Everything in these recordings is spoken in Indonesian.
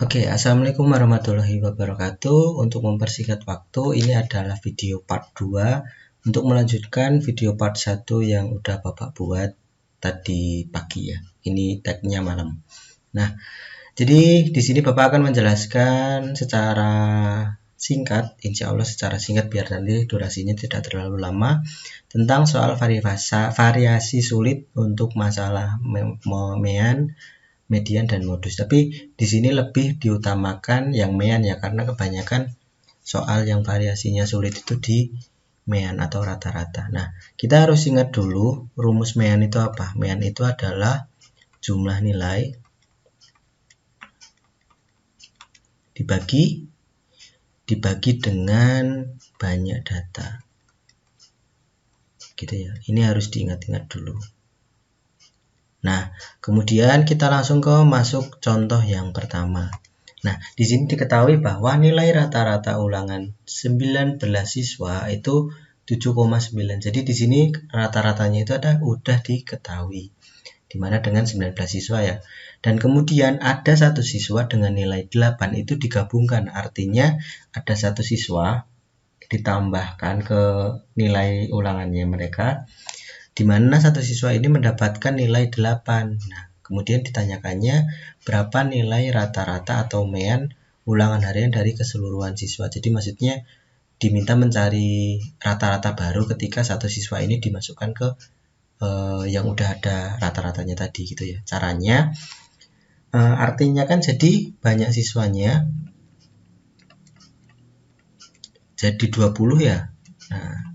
Oke, Assalamualaikum warahmatullahi wabarakatuh. Untuk mempersingkat waktu, ini adalah video part 2 untuk melanjutkan video part 1 yang udah Bapak buat tadi pagi ya. Ini tagnya malam. Nah, jadi di sini Bapak akan menjelaskan secara singkat, insya Allah secara singkat biar nanti durasinya tidak terlalu lama, tentang soal variasi sulit untuk masalah mean, median dan modus. Tapi di sini lebih diutamakan yang mean ya, karena kebanyakan soal yang variasinya sulit itu di mean atau rata-rata. Nah, kita harus ingat dulu rumus mean itu apa. Mean itu adalah jumlah nilai dibagi dengan banyak data. Gitu ya. Ini harus diingat-ingat dulu. Nah, kemudian kita langsung masuk contoh yang pertama. Nah, di sini diketahui bahwa nilai rata-rata ulangan 19 siswa itu 7,9. Jadi di sini rata-ratanya itu udah diketahui. Dimana dengan 19 siswa ya. Dan kemudian ada satu siswa dengan nilai 8 itu digabungkan. Artinya ada satu siswa ditambahkan ke nilai ulangannya mereka, di mana satu siswa ini mendapatkan nilai 8. Nah, kemudian ditanyakannya berapa nilai rata-rata atau mean ulangan harian dari keseluruhan siswa. Jadi maksudnya diminta mencari rata-rata baru ketika satu siswa ini dimasukkan ke yang udah ada rata-ratanya tadi gitu ya. Caranya artinya kan jadi banyak siswanya jadi 20 ya. Nah,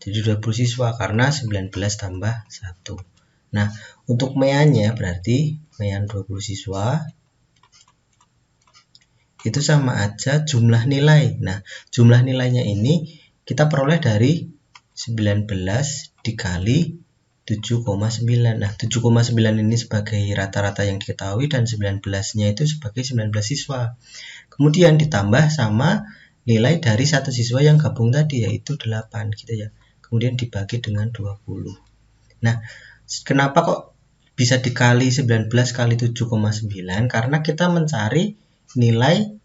jadi 20 siswa karena 19 tambah 1. Nah, untuk meannya berarti mean 20 siswa itu sama aja jumlah nilai. Nah, jumlah nilainya ini kita peroleh dari 19 dikali 7,9. Nah, 7,9 ini sebagai rata-rata yang diketahui dan 19-nya itu sebagai 19 siswa. Kemudian ditambah sama nilai dari satu siswa yang gabung tadi yaitu 8 gitu ya. Kemudian dibagi dengan 20. Nah, kenapa kok bisa dikali 19 kali 7,9? Karena kita mencari nilai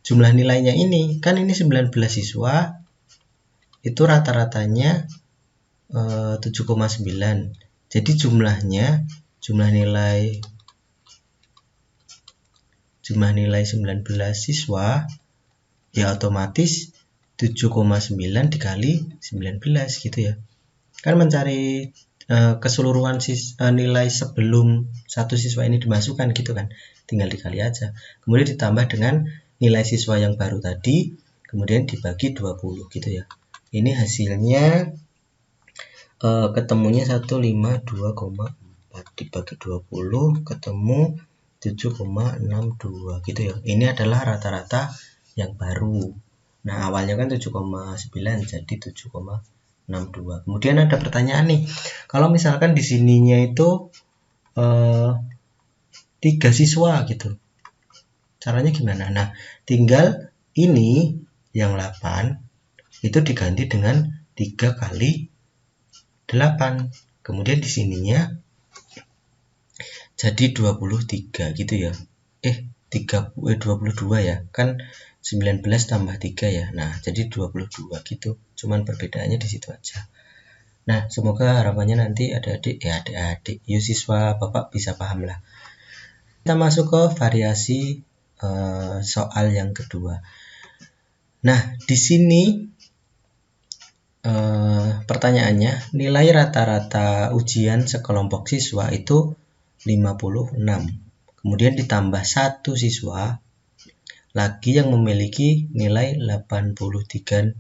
jumlah nilainya ini. Kan ini 19 siswa itu rata-ratanya 7,9. Jadi jumlah nilai 19 siswa ya otomatis 7,9 dikali 19 gitu ya. Kan mencari keseluruhan nilai sebelum satu siswa ini dimasukkan gitu kan. Tinggal dikali aja. Kemudian ditambah dengan nilai siswa yang baru tadi, kemudian dibagi 20 gitu ya. Ini hasilnya ketemunya 152,4 dibagi 20 ketemu 7,62 gitu ya. Ini adalah rata-rata yang baru. Nah, awalnya kan 7,9 jadi 7,62. Kemudian ada pertanyaan nih. Kalau misalkan di sininya itu 3 siswa gitu. Caranya gimana? Nah, tinggal ini yang 8 itu diganti dengan 3 kali 8. Kemudian di sininya jadi 23 gitu ya. 22 ya. Kan 19 tambah 3 ya. Nah, jadi 22 gitu. Cuman perbedaannya di situ aja. Nah, semoga harapannya nanti adik-adik siswa Bapak bisa paham lah. Kita masuk ke variasi soal yang kedua. Nah, di sini pertanyaannya, nilai rata-rata ujian sekelompok siswa itu 56. Kemudian ditambah satu siswa lagi yang memiliki nilai 83.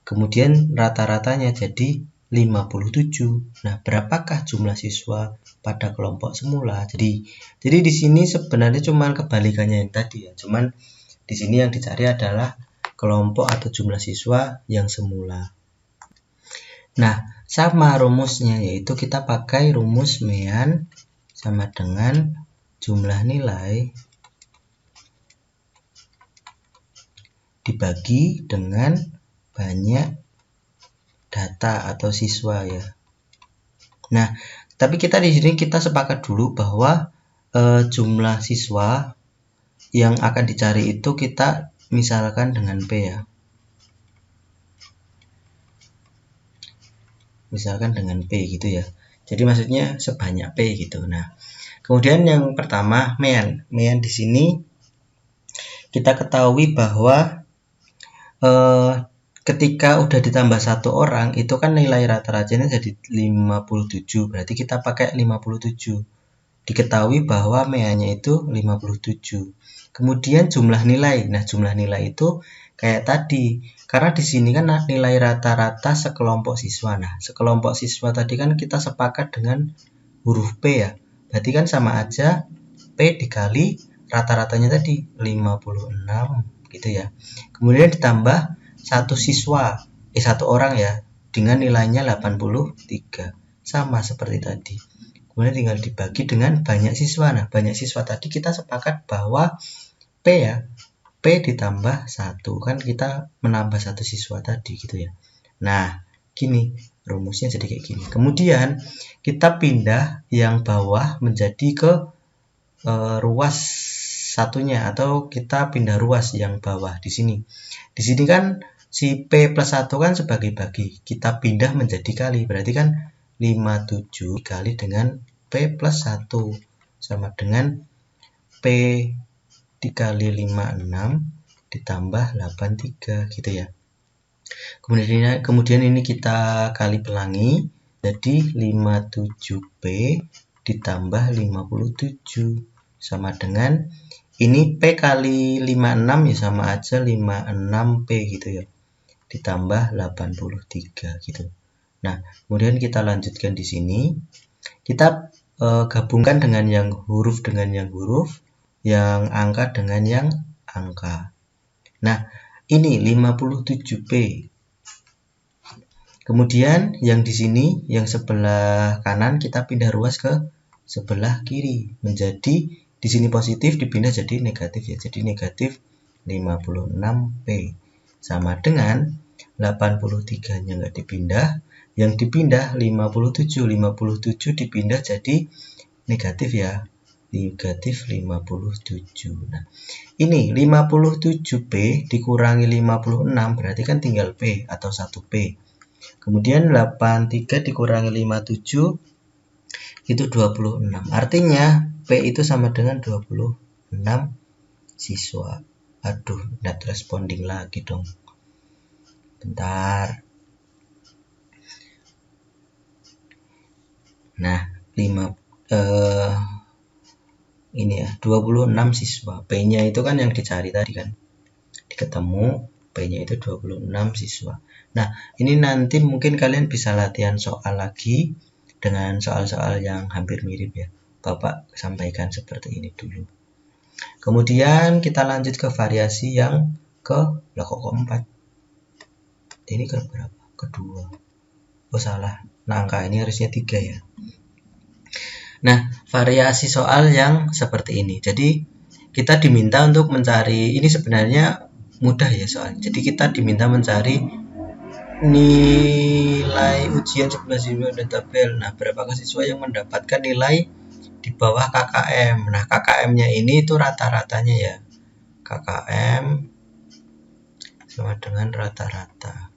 Kemudian rata-ratanya jadi 57. Nah, berapakah jumlah siswa pada kelompok semula? Jadi di sini sebenarnya cuma kebalikannya yang tadi ya. Cuman di sini yang dicari adalah kelompok atau jumlah siswa yang semula. Nah, sama rumusnya yaitu kita pakai rumus mean sama dengan jumlah nilai dibagi dengan banyak data atau siswa ya. Nah, tapi kita di sini kita sepakat dulu bahwa jumlah siswa yang akan dicari itu kita misalkan dengan P ya. Misalkan dengan P gitu ya. Jadi maksudnya sebanyak P gitu. Nah, kemudian yang pertama mean. Mean di sini kita ketahui bahwa ketika udah ditambah satu orang itu kan nilai rata-ratanya jadi 57. Berarti kita pakai 57. Diketahui bahwa meannya itu 57. Kemudian jumlah nilai. Nah, jumlah nilai itu kayak tadi. Karena di sini kan nilai rata-rata sekelompok siswa. Nah, sekelompok siswa tadi kan kita sepakat dengan huruf P ya. Berarti kan sama aja P dikali rata-ratanya tadi 56 gitu ya. Kemudian ditambah satu siswa, satu orang ya, dengan nilainya 83. Sama seperti tadi. Kemudian tinggal dibagi dengan banyak siswa. Nah, banyak siswa tadi kita sepakat bahwa P ya, P ditambah 1. Kan kita menambah satu siswa tadi gitu ya. Nah, gini rumusnya jadi kayak gini. Kemudian kita pindah yang bawah menjadi ke ruas satunya, atau kita pindah ruas yang bawah di sini. Di sini kan si P plus 1 kan sebagai bagi. Kita pindah menjadi kali. Berarti kan 57 dikali dengan P plus 1 sama dengan P dikali 56 ditambah 83 gitu ya. Kemudian ini kita kali pelangi, jadi 57P ditambah 57 sama dengan ini P kali 56 ya sama aja 56P gitu ya, ditambah 83 gitu. Nah, kemudian kita lanjutkan di sini. Kita gabungkan dengan yang huruf dengan yang huruf, yang angka dengan yang angka. Nah, ini 57P. Kemudian yang di sini, yang sebelah kanan kita pindah ruas ke sebelah kiri. Menjadi di sini positif dipindah jadi negatif ya. Jadi negatif 56P. Sama dengan 83-nya nggak dipindah. Yang dipindah 57. 57 dipindah jadi negatif ya. Negatif 57. Nah, ini 57P dikurangi 56 berarti kan tinggal P atau 1P. Kemudian 83 dikurangi 57 itu 26. Artinya P itu sama dengan 26 siswa. Aduh, not responding lagi dong. Bentar. Nah, ini ya, 26 siswa. P-nya itu kan yang dicari tadi kan. Diketemu P-nya itu 26 siswa. Nah, ini nanti mungkin kalian bisa latihan soal lagi dengan soal-soal yang hampir mirip ya. Bapak sampaikan seperti ini dulu. Kemudian kita lanjut ke variasi yang keempat. Ini ke berapa? Kedua. Oh salah. Nah, angka ini harusnya 3 ya. Nah, variasi soal yang seperti ini. Jadi, kita diminta untuk mencari, ini sebenarnya mudah ya soal. Jadi, kita diminta mencari nilai ujian 11 dan tabel. Nah, berapakah siswa yang mendapatkan nilai di bawah KKM. Nah, KKM-nya ini itu rata-ratanya ya. KKM sama dengan rata-rata.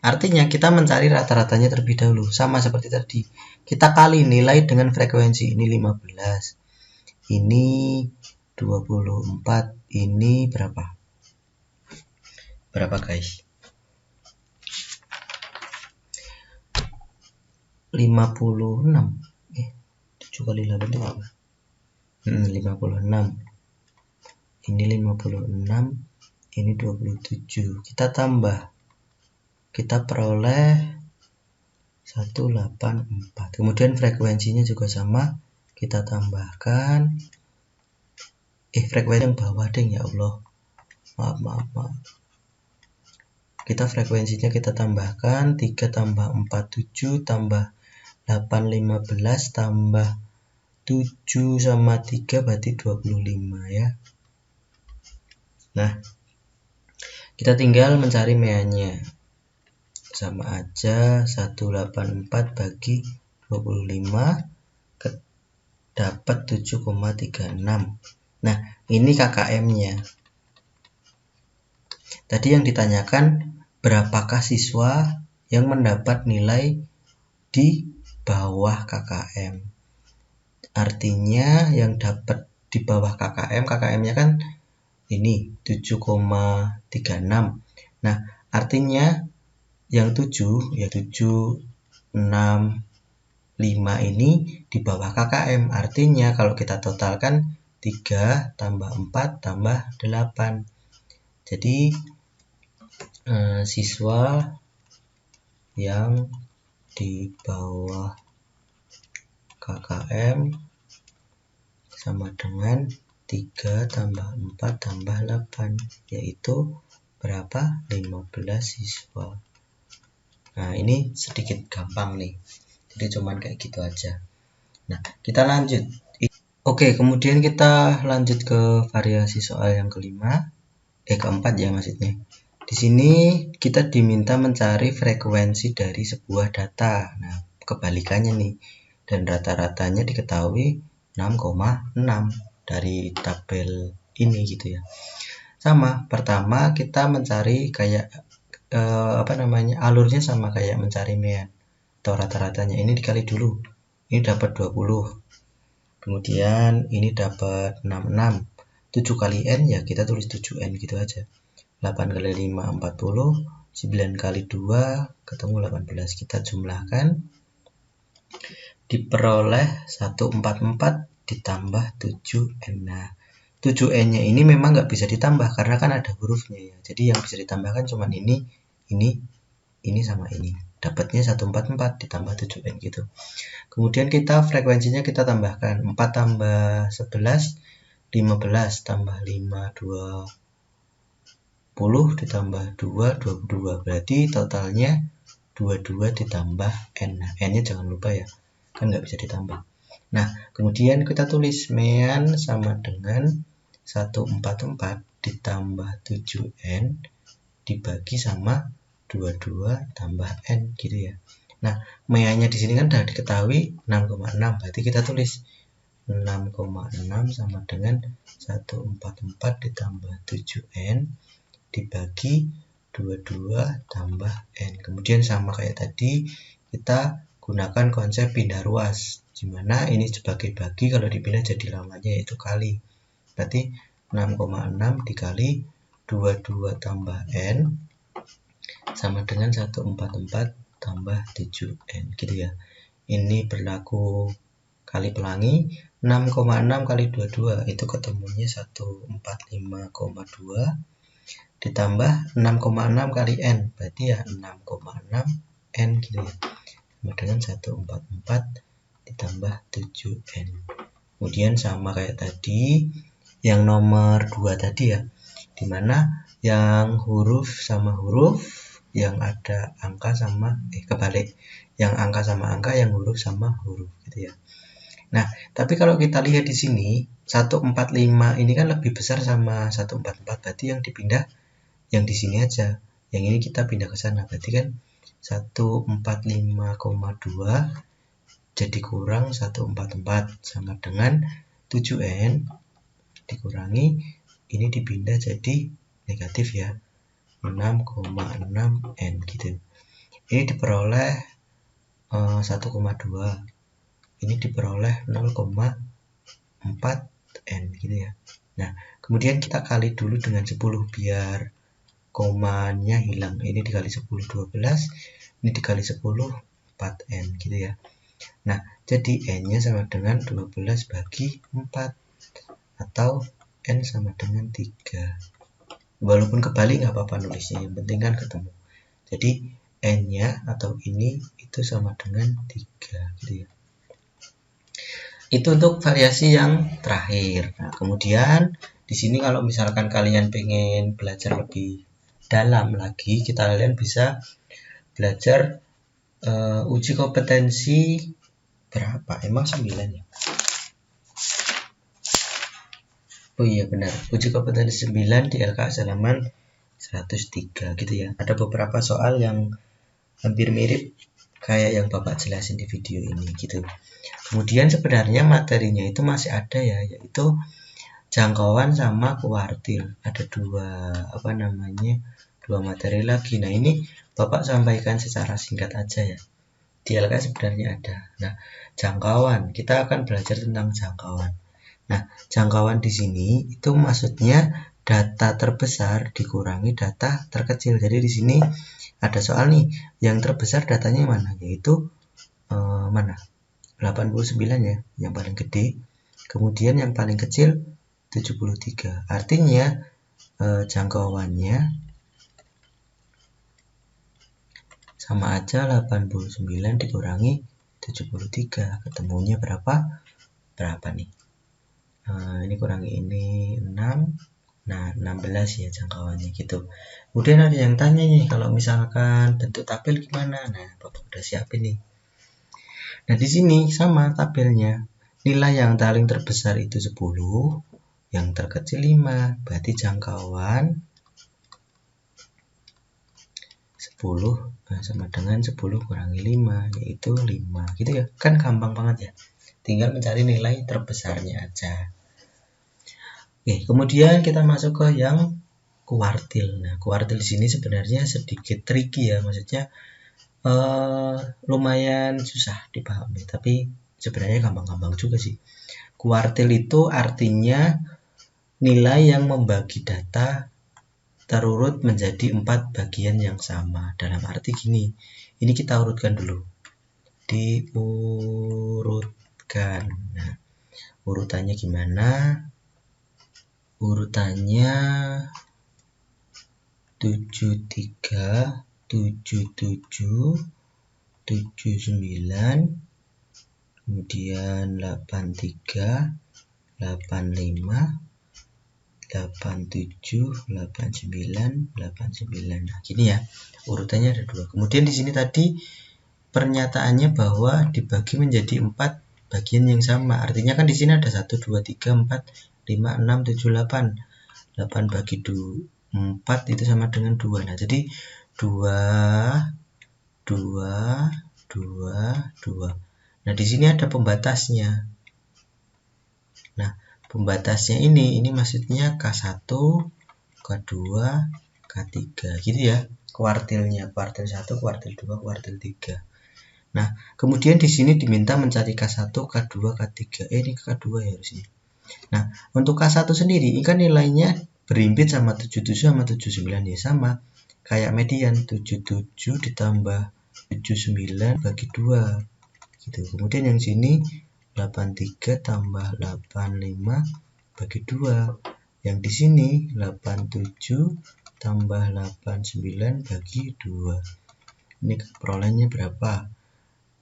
Artinya kita mencari rata-ratanya terlebih dahulu. Sama seperti tadi. Kita kali nilai dengan frekuensi. Ini 15. Ini 24. Ini berapa? Berapa guys? 56. 7 kali 8 itu apa? 56. Ini 56. Ini 27. Kita tambah. Kita peroleh 184. Kemudian frekuensinya juga sama. Kita tambahkan. Frekuensi yang bawah deh ya Allah. Maaf. Kita frekuensinya kita tambahkan. 3 tambah 4, 7 tambah 8, 15 tambah 7 sama 3 berarti 25 ya. Nah, kita tinggal mencari meannya. Sama aja 184 bagi 25 dapat 7,36. Nah, ini KKM-nya. Tadi yang ditanyakan berapakah siswa yang mendapat nilai di bawah KKM. Artinya yang dapat di bawah KKM, KKM-nya kan ini 7,36. Nah, artinya yang 7, ya 7, 6, 5 ini di bawah KKM. Artinya kalau kita totalkan 3 tambah 4 tambah 8. Jadi siswa yang di bawah KKM sama dengan 3 tambah 4 tambah 8, yaitu berapa? 15 siswa. Nah, ini sedikit gampang nih. Jadi cuman kayak gitu aja. Nah, kita lanjut. Oke, kemudian kita lanjut ke variasi soal yang keempat ya maksudnya. Di sini kita diminta mencari frekuensi dari sebuah data. Nah, kebalikannya nih. Dan rata-ratanya diketahui 6,6 dari tabel ini gitu ya. Sama, pertama kita mencari kayak alurnya sama kayak mencari mean atau rata-ratanya. Ini dikali dulu. Ini dapat 20. Kemudian ini dapat 66. 7 kali N ya kita tulis 7N gitu aja. 8 kali 5 40, 9 kali 2 ketemu 18. Kita jumlahkan diperoleh 144 ditambah 7N. Nah, 7N-nya ini memang nggak bisa ditambah karena kan ada hurufnya ya. Jadi yang bisa ditambahkan cuma ini sama ini. Dapatnya 144 ditambah 7N gitu. Kemudian kita frekuensinya kita tambahkan 4 tambah 11 15 tambah 5 20 ditambah 2 22. Berarti totalnya 22 ditambah N. Nah, N-nya jangan lupa ya. Kan nggak bisa ditambah. Nah, kemudian kita tulis mean sama dengan 144 ditambah 7N dibagi sama 22 tambah N gitu ya. Nah, meannya di sini kan sudah diketahui 6,6. Berarti kita tulis 6,6 sama dengan 144 ditambah 7N dibagi 22 tambah N. Kemudian sama kayak tadi, kita gunakan konsep pindah ruas. Dimana ini sebagai bagi, kalau dipindah jadi lamanya yaitu kali. Berarti 6,6 dikali 22 tambah N sama dengan 144 tambah 7N gitu ya. Ini berlaku kali pelangi. 6,6 kali 22 itu ketemunya 145,2 ditambah 6,6 kali N, berarti ya 6,6 N gitu ya, sama dengan 144 ditambah 7N. Kemudian sama kayak tadi yang nomor 2 tadi ya, dimana yang huruf sama huruf, yang ada angka sama kebalik, yang angka sama angka, yang huruf sama huruf gitu ya. Nah, tapi kalau kita lihat di sini 145 ini kan lebih besar sama 144, berarti yang dipindah yang di sini aja. Yang ini kita pindah ke sana, berarti kan 145,2 jadi kurang 144 sama dengan 7N dikurangi ini dipindah jadi negatif ya, 6,6N gitu. Ini diperoleh 1,2. Ini diperoleh 0,4N gitu ya. Nah, kemudian kita kali dulu dengan 10 biar komanya hilang. Ini dikali 10 12, ini dikali 10 4N gitu ya. Nah, jadi N-nya sama dengan 12 bagi 4 atau N sama dengan 3. Walaupun kebalik nggak apa-apa nulisnya, yang penting kan ketemu. Jadi N-nya atau ini itu sama dengan 3 gitu ya. Itu untuk variasi yang terakhir. Nah, kemudian di sini kalau misalkan kalian pengen belajar lebih dalam lagi, kalian bisa belajar uji kompetensi berapa? Emang 9 ya? Oh iya benar, uji kompetensi 9 di LKS halaman 103 gitu ya. Ada beberapa soal yang hampir mirip kayak yang Bapak jelasin di video ini gitu. Kemudian sebenarnya materinya itu masih ada ya, yaitu jangkauan sama kuartil. Ada dua materi lagi. Nah, ini Bapak sampaikan secara singkat aja ya. Di LKS sebenarnya ada. Nah, jangkauan, kita akan belajar tentang jangkauan. Nah, jangkauan di sini itu maksudnya data terbesar dikurangi data terkecil. Jadi di sini ada soal nih, yang terbesar datanya mana? Yaitu mana? 89 ya, yang paling gede. Kemudian yang paling kecil 73. Artinya jangkauannya sama aja 89 dikurangi 73. Ketemunya berapa? Berapa nih? Ini kurangi ini 6. Nah, 16 ya jangkauannya gitu. Kemudian ada yang tanya nih, kalau misalkan bentuk tabel gimana? Nah, Bapak udah siapin nih. Nah, di sini sama tabelnya. Nilai yang paling terbesar itu 10, yang terkecil 5. Berarti jangkauan 10 sama dengan 10 kurangi 5, yaitu 5. Gitu ya. Kan gampang banget ya. Tinggal mencari nilai terbesarnya aja. Oke, kemudian kita masuk ke yang kuartil. Nah, kuartil di sini sebenarnya sedikit tricky ya, maksudnya lumayan susah dipahami, tapi sebenarnya gampang-gampang juga sih. Kuartil itu artinya nilai yang membagi data terurut menjadi 4 bagian yang sama. Dalam arti gini, ini kita urutkan dulu. Diurutkan. Nah, urutannya gimana? Urutannya 73, 77, 79, kemudian 83, 85, 87, 89, 89. Nah, gini ya. Urutannya ada 2. Kemudian di sini tadi pernyataannya bahwa dibagi menjadi 4 bagian yang sama. Artinya kan di sini ada 1 2 3 4 5 6 7 8. 8 bagi 4 itu sama dengan 2. Nah, jadi 2 2 2 2. Nah, di sini ada pembatasnya. Nah, pembatasnya ini maksudnya K1, K2, K3 gitu ya. Kuartilnya, kuartil 1, kuartil 2, kuartil 3. Nah, kemudian di sini diminta mencari K1, K2, K3. Ini K2 ya harusnya. Nah, untuk K1 sendiri, ini kan nilainya berimbit sama 77 sama 79 ya, sama kayak median 77 ditambah 79 bagi 2 gitu. Kemudian yang sini 83 tambah 85 bagi 2. Yang di sini 87 tambah 89 bagi 2. Ini perolehannya berapa?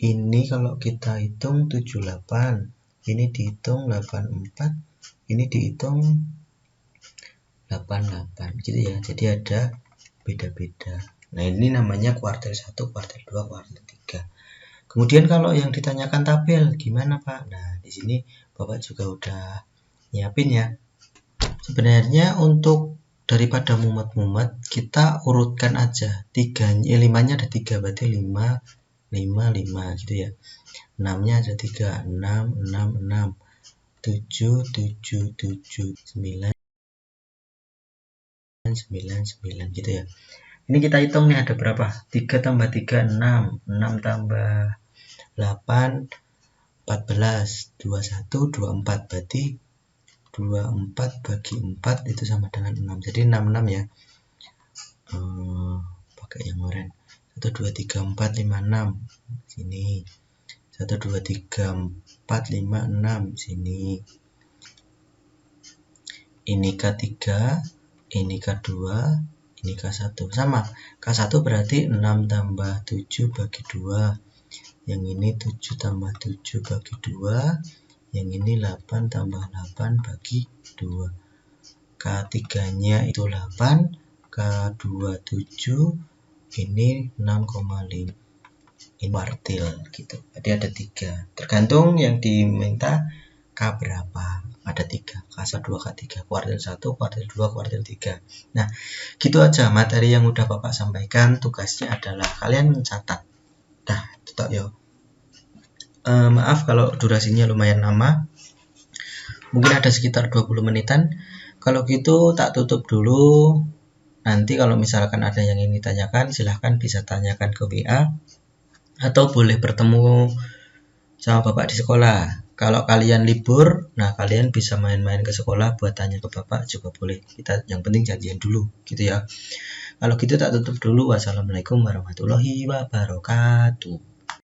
Ini kalau kita hitung 78, ini dihitung 84, ini dihitung 88 gitu ya. Jadi ada beda-beda. Nah, ini namanya kuartil 1, kuartil 2, kuartil 3. Kemudian kalau yang ditanyakan tabel gimana, Pak? Nah, di sini Bapak juga udah nyiapin ya. Sebenarnya untuk daripada mumet-mumet, kita urutkan aja. 5-nya ada 3, berarti 5 5 5 gitu ya. 6-nya ada 3, 6 6 6, 7 7 7, 9 9 9 gitu ya. Ini kita hitung nih ada berapa? 3 tambah 3 6, 6 tambah 8 14, 21 24, berarti 24 bagi 4 itu sama dengan 6. Jadi 66 ya. Pakai yang oranye. 1 2 3 4 5 6 sini. 1 2 3 4 5 6 sini. Ini K3, ini K2, ini K1. Sama. K1 berarti 6 tambah 7 bagi 2. Yang ini 7 tambah 7 bagi 2. Yang ini 8 tambah 8 bagi 2. K3-nya itu 8, K2 7, ini 6,5. Ini kuartil gitu. Jadi ada 3. Tergantung yang diminta K berapa. Ada 3. K1, 2, K3. Kuartil 1, kuartil 2, kuartil 3. Nah, gitu aja materi yang udah Bapak sampaikan. Tugasnya adalah kalian mencatat. Nah, gitu tak ya. Maaf kalau durasinya lumayan lama, mungkin ada sekitar 20 menitan. Kalau gitu tak tutup dulu. Nanti kalau misalkan ada yang ingin ditanyakan, silahkan bisa tanyakan ke WA atau boleh bertemu sama Bapak di sekolah. Kalau kalian libur, nah kalian bisa main-main ke sekolah buat tanya ke Bapak juga boleh. Kita yang penting janjian dulu gitu ya. Kalau gitu tak tutup dulu. Wassalamualaikum warahmatullahi wabarakatuh.